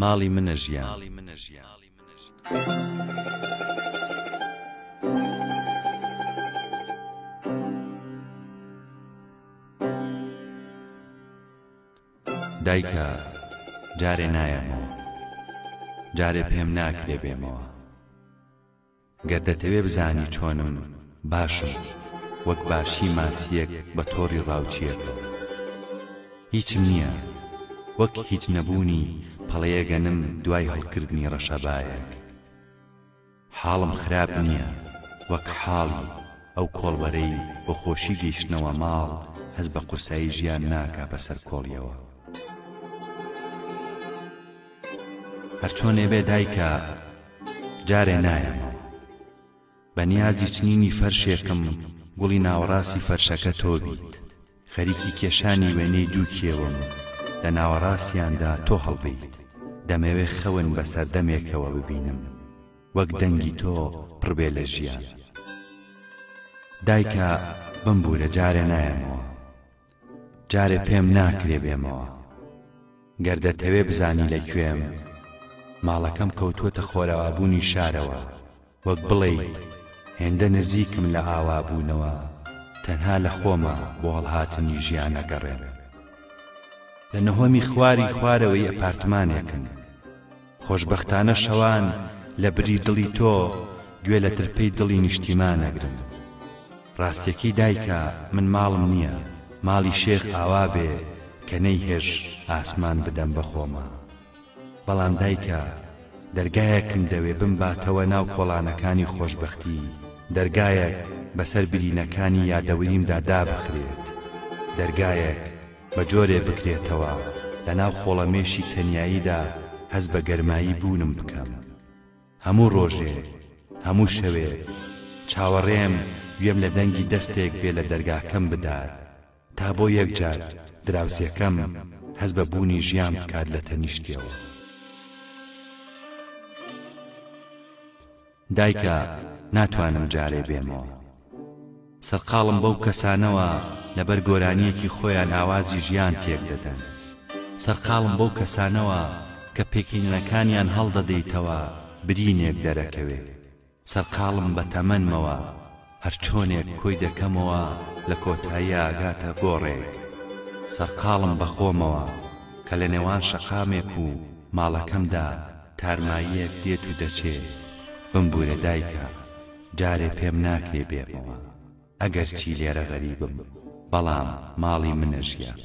ماڵی منە ژیان. دایکە جارێ نایەمەوە، جارێ پێم ناکرێ بێمەوە. گەر دەتەوێ بزانی چۆنم باشم، وەک باشی ماسیەک بە تۆڕی ڕاوچیەکە. هیچم نییە، وەک هیچ نەبوونی پەڵەیەگەنم دوای هەڵکردنی ڕەشەبایەک. حاڵم خراپ نییە، وەک حاڵی ئەو کۆڵبەرەی بۆ خۆشی گەیشتنەوە ماڵ هەز بە قورسایی ژیان ناکا بەسەر کۆڵیەوە. هەرچۆنێ بێ دایکە جارێ نایەمەوە، بەنیازی چنینی فەرشێکم گوڵی ناوەڕاستی فەرشەکە تۆ بیت. خەریکی کێشانی وێنەی دوو کێوم، لە ناوەڕاستیاندا تۆ هەڵبیت. دەمەوێ خەون بەسەر دەمێکەوە ببینم، وەک دەنگی تۆ پڕبێ لە ژیان. دایکە بمبورە جارێ نایەمەوە، جارێ پێم ناکرێ بێمەوە. گەر دەتەوێ بزانی لەکوێم، ماڵەکەم کەوتووەتە خۆرەوابوونی شارەوە. وەک بڵێیت هێندە نزیکم لە ئاوابوونەوە، تەنها لە خۆمە بۆ هەڵهاتنی ژیان ئەگەڕێم. لە نەهۆمی خوارەوەی ئەپارتمانێکم، خۆشبەختانە شەوان لە بری دڵی تۆ گوێ لە ترپەی دڵی نیشتیمان ئەگرم. ڕاستیەکەی دایکە من ماڵم نییە، ماڵی شێخ ئاوا بێ کە نەیهێژ ئاسمان بدەم بە خۆمە. بەڵام دایکە دەرگایەکم دەوێ بمباتەوە ناو کۆڵانەکانی خۆشبەختی، دەرگایەک بەسەر برینەکانی یادەوریمدا دابخرێت، دەرگایەک بە جۆرێ بکرێتەوە لە ناو خۆڵەمێشی تەنیاییدا هەز بە گەرمایی بوونم بکەم. هەموو ڕۆژێ، هەموو شەوێ چاوەڕێم گوێم لە دەنگی دەستێک بێ لە دەرگاکەم بدات، تا بۆ یەکجار دراوسێکەم هەز بە بوونی ژیان بکات لە تەنیشتیەوە. دایکە ناتوانم جارێ بێمەوە، سەرقاڵم بەو کەسانەوە لەبەر گۆرانیەکی خۆیان ئاوازی ژیان تێک دەدەن. سەرقاڵم بەو کەسانەوە کە پێکینەکانیان هەڵدەدەیتەوە برینێک دەرەکەوێ. سەرقاڵم بە تەمەنمەوە، هەرچۆنێک کۆی دەکەمەوە لە کۆتایی ئاگاتە گۆڕێک. سەرقاڵم بە خۆمەوە کە لە نێوان شەقامێک و ماڵەکەمدا تارماییەک دێت و دەچێت. بمبورە دایکە جارێ پێم ناکرێ بێمەوە، ئەگەر چی لێرە غەریبم، بەڵام ماڵی منە ژیان.